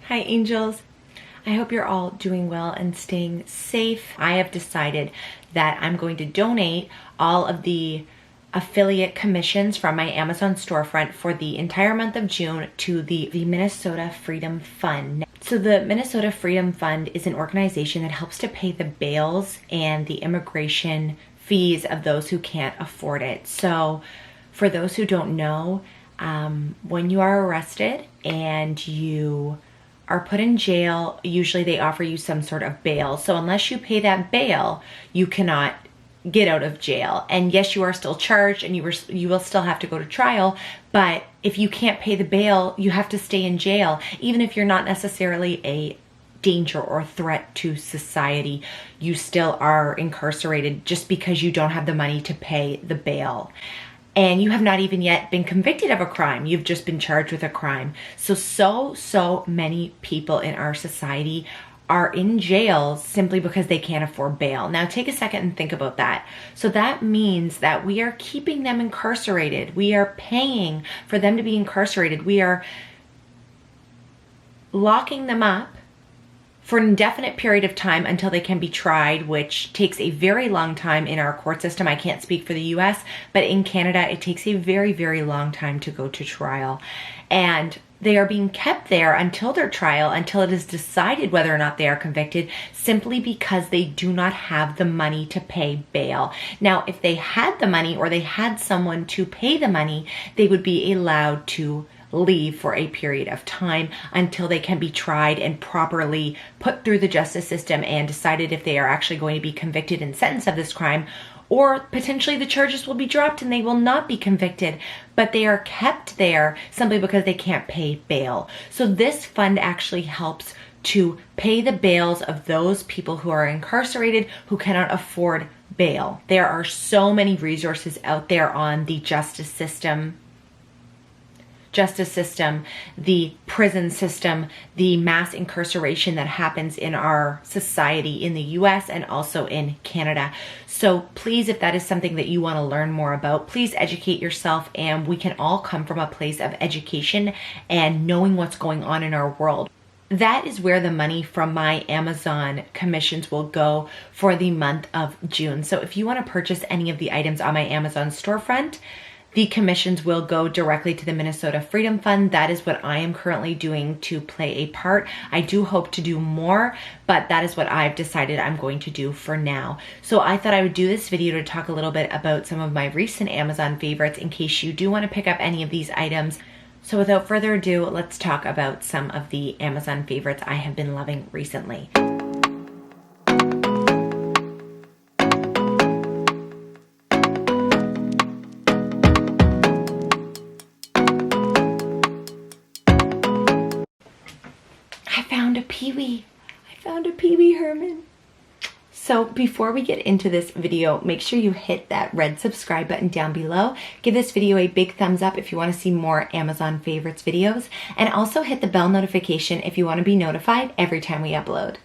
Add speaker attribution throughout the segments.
Speaker 1: Hi angels. I hope you're all doing well and staying safe. I have decided that I'm going to donate all of the affiliate commissions from my Amazon storefront for the entire month of June to the Minnesota Freedom Fund. So the Minnesota Freedom Fund is an organization that helps to pay the bails and the immigration fees of those who can't afford it. So for those who don't know, when you are arrested and you are put in jail, usually they offer you some sort of bail. So unless you pay that bail, you cannot get out of jail. And yes, you are still charged and you will still have to go to trial, but if you can't pay the bail, you have to stay in jail, even if you're not necessarily a danger or threat to society. You still are incarcerated just because you don't have the money to pay the bail. And you have not even yet been convicted of a crime. You've just been charged with a crime. So many people in our society are in jail simply because they can't afford bail. Now take a second and think about that. So that means that we are keeping them incarcerated. We are paying for them to be incarcerated. We are locking them up for an indefinite period of time until they can be tried, which takes a very long time in our court system. I can't speak for the US, but in Canada, it takes a very long time to go to trial. And they are being kept there until their trial, until it is decided whether or not they are convicted, simply because they do not have the money to pay bail. Now, if they had the money or they had someone to pay the money, they would be allowed to leave for a period of time until they can be tried and properly put through the justice system and decided if they are actually going to be convicted and sentenced of this crime, or potentially the charges will be dropped and they will not be convicted, but they are kept there simply because they can't pay bail. So this fund actually helps to pay the bails of those people who are incarcerated who cannot afford bail. There are so many resources out there on the justice system, the prison system, the mass incarceration that happens in our society in the US and also in Canada. So please, if that is something that you want to learn more about, please educate yourself, and we can all come from a place of education and knowing what's going on in our world. That is where the money from my Amazon commissions will go for the month of June. So if you want to purchase any of the items on my Amazon storefront, the commissions will go directly to the Minnesota Freedom Fund. That is what I am currently doing to play a part. I do hope to do more, but that is what I've decided I'm going to do for now. So I thought I would do this video to talk a little bit about some of my recent Amazon favorites in case you do want to pick up any of these items. So without further ado, let's talk about some of the Amazon favorites I have been loving recently. I found a Pee Wee Herman. So before we get into this video, make sure you hit that red subscribe button down below. Give this video a big thumbs up if you want to see more Amazon favorites videos, and also hit the bell notification if you want to be notified every time we upload.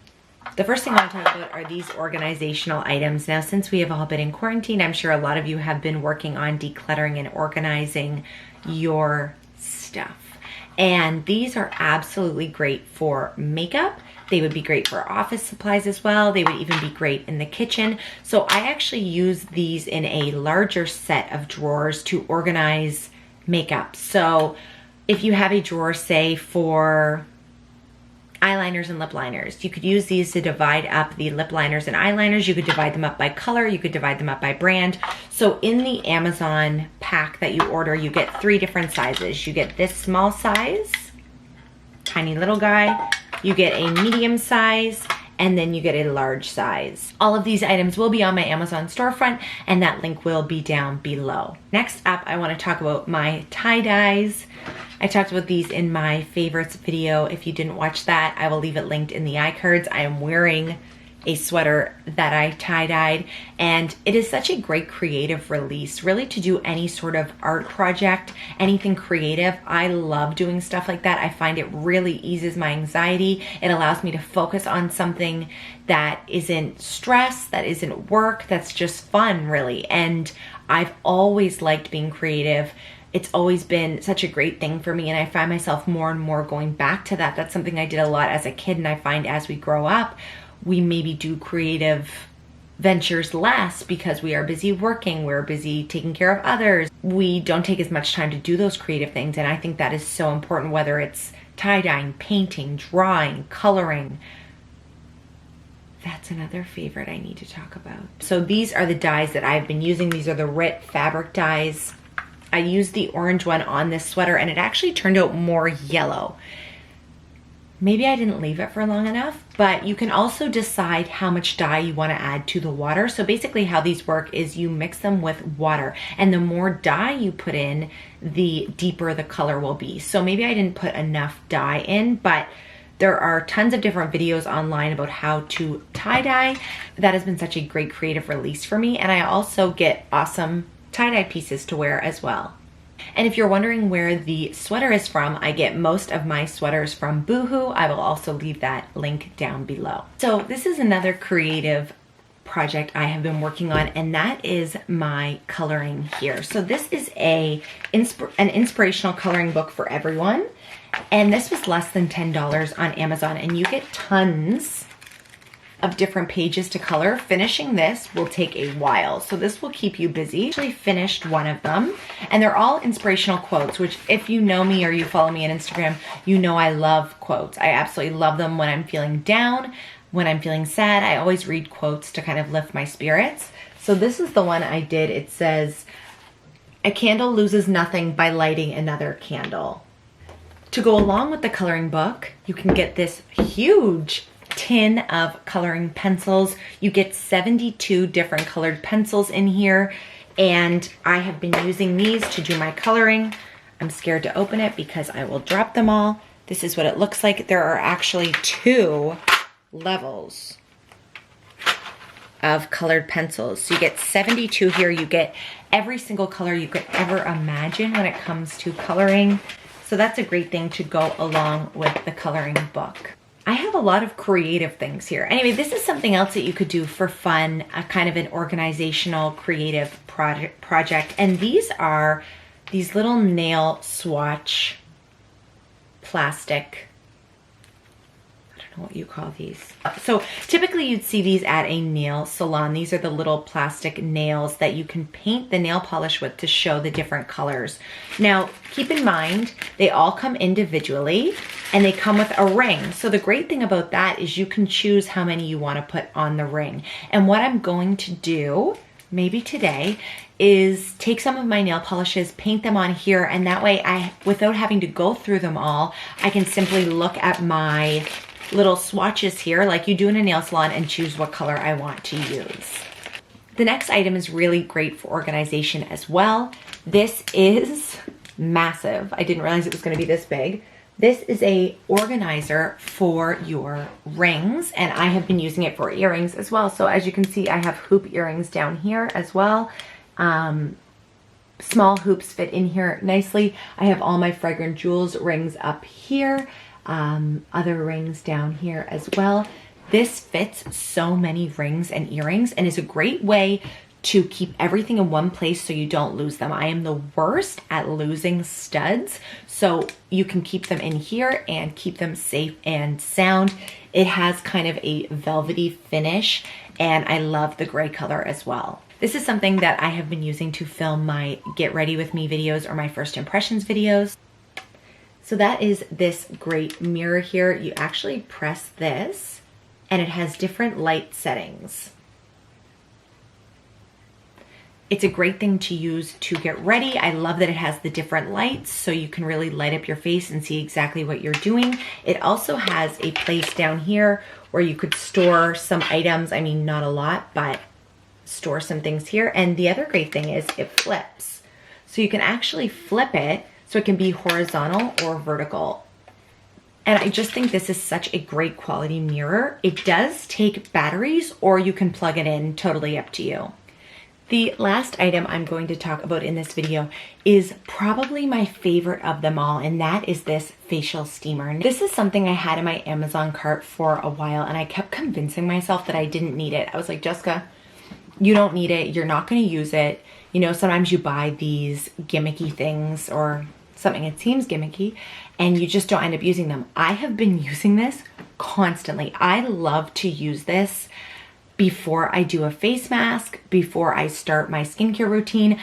Speaker 1: The first thing I want to talk about are these organizational items. Now, since we have all been in quarantine, I'm sure a lot of you have been working on decluttering and organizing your stuff. And these are absolutely great for makeup. They would be great for office supplies as well. They would even be great in the kitchen. So I actually use these in a larger set of drawers to organize makeup. So if you have a drawer, say, for eyeliners and lip liners, you could use these to divide up the lip liners and eyeliners. You could divide them up by color. You could divide them up by brand. So in the Amazon pack that you order, you get 3 different sizes. You get this small size, tiny little guy. You get a medium size, and then you get a large size. All of these items will be on my Amazon storefront, and that link will be down below. Next up, I want to talk about my tie-dyes. I talked about these in my favorites video. If you didn't watch that, I will leave it linked in the iCards. I am wearing a sweater that I tie-dyed, and it is such a great creative release, really, to do any sort of art project, anything creative. I love doing stuff like that. I find it really eases my anxiety. It allows me to focus on something that isn't stress, that isn't work, that's just fun, really. And I've always liked being creative. it's always been such a great thing for me, and I find myself more and more going back to that. That's something I did a lot as a kid, and I find as we grow up, we maybe do creative ventures less because we are busy working, we're busy taking care of others. We don't take as much time to do those creative things, and I think that is so important, whether it's tie-dyeing, painting, drawing, coloring. That's another favorite I need to talk about. So these are the dyes that I've been using. These are the RIT fabric dyes. I used the orange one on this sweater and it actually turned out more yellow. Maybe I didn't leave it for long enough, but you can also decide how much dye you want to add to the water. So basically how these work is you mix them with water, and the more dye you put in, the deeper the color will be. So maybe I didn't put enough dye in, but there are tons of different videos online about how to tie-dye. That has been such a great creative release for me, and I also get awesome tie-dye pieces to wear as well. And if you're wondering where the sweater is from, I get most of my sweaters from Boohoo. I will also leave that link down below. So this is another creative project I have been working on, and that is my coloring here. So this is an inspirational coloring book for everyone, and this was less than $10 on Amazon, and you get tons of different pages to color. Finishing this will take a while, so this will keep you busy. I actually finished one of them, and they're all inspirational quotes, which if you know me or you follow me on Instagram, you know I love quotes. I absolutely love them when I'm feeling down, when I'm feeling sad. I always read quotes to kind of lift my spirits. So this is the one I did. It says, "A candle loses nothing by lighting another candle." To go along with the coloring book, you can get this huge tin of coloring pencils. You get 72 different colored pencils in here, and I have been using these to do my coloring. I'm scared to open it because I will drop them all. This is what it looks like. There are actually 2 levels of colored pencils. So you get 72 here. You get every single color you could ever imagine when it comes to coloring. So that's a great thing to go along with the coloring book. I have a lot of creative things here. Anyway, this is something else that you could do for fun, a kind of an organizational creative project. And these are these little nail swatch plastic, I don't know what you call these. So typically you'd see these at a nail salon. These are the little plastic nails that you can paint the nail polish with to show the different colors. Now, keep in mind, they all come individually and they come with a ring. So the great thing about that is you can choose how many you want to put on the ring. And what I'm going to do, maybe today, is take some of my nail polishes, paint them on here, and that way without having to go through them all, I can simply look at my little swatches here like you do in a nail salon and choose what color I want to use. The next item is really great for organization as well. This is massive. I didn't realize it was going to be this big. This is a organizer for your rings, and I have been using it for earrings as well. So as you can see, I have hoop earrings down here as well. Small hoops fit in here nicely. I have all my fragrant jewels rings up here. Other rings down here as well. This fits so many rings and earrings and is a great way to keep everything in one place so you don't lose them. I am the worst at losing studs, so you can keep them in here and keep them safe and sound. It has kind of a velvety finish, and I love the gray color as well. This is something that I have been using to film my Get Ready With Me videos or my First Impressions videos. So that is this great mirror here. You actually press this and it has different light settings. It's a great thing to use to get ready. I love that it has the different lights so you can really light up your face and see exactly what you're doing. It also has a place down here where you could store some items. I mean, not a lot, but store some things here. And the other great thing is it flips. So you can actually flip it so it can be horizontal or vertical. And I just think this is such a great quality mirror. It does take batteries, or you can plug it in, totally up to you. The last item I'm going to talk about in this video is probably my favorite of them all, and that is this facial steamer. This is something I had in my Amazon cart for a while, and I kept convincing myself that I didn't need it. I was like, Jessica, You don't need it. You're not going to use it. You know, sometimes you buy these gimmicky things or something that seems gimmicky and you just don't end up using them. I have been using this constantly. I love to use this before I do a face mask, before I start my skincare routine.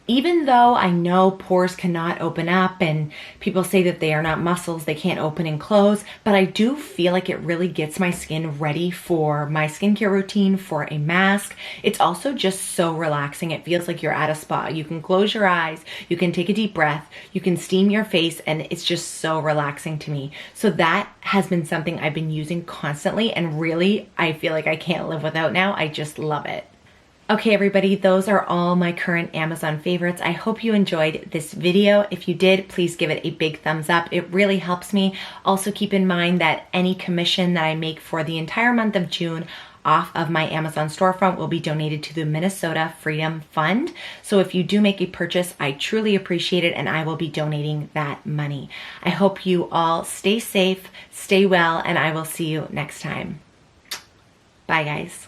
Speaker 1: Even though I know pores cannot open up and people say that they are not muscles, they can't open and close, but I do feel like it really gets my skin ready for my skincare routine, for a mask. It's also just so relaxing. It feels like you're at a spa. You can close your eyes, you can take a deep breath, you can steam your face, and it's just so relaxing to me. So that has been something I've been using constantly, and really, I feel like I can't live without now. I just love it. Okay, everybody, those are all my current Amazon favorites. I hope you enjoyed this video. If you did, please give it a big thumbs up. It really helps me. Also keep in mind that any commission that I make for the entire month of June off of my Amazon storefront will be donated to the Minnesota Freedom Fund. So if you do make a purchase, I truly appreciate it, and I will be donating that money. I hope you all stay safe, stay well, and I will see you next time. Bye, guys.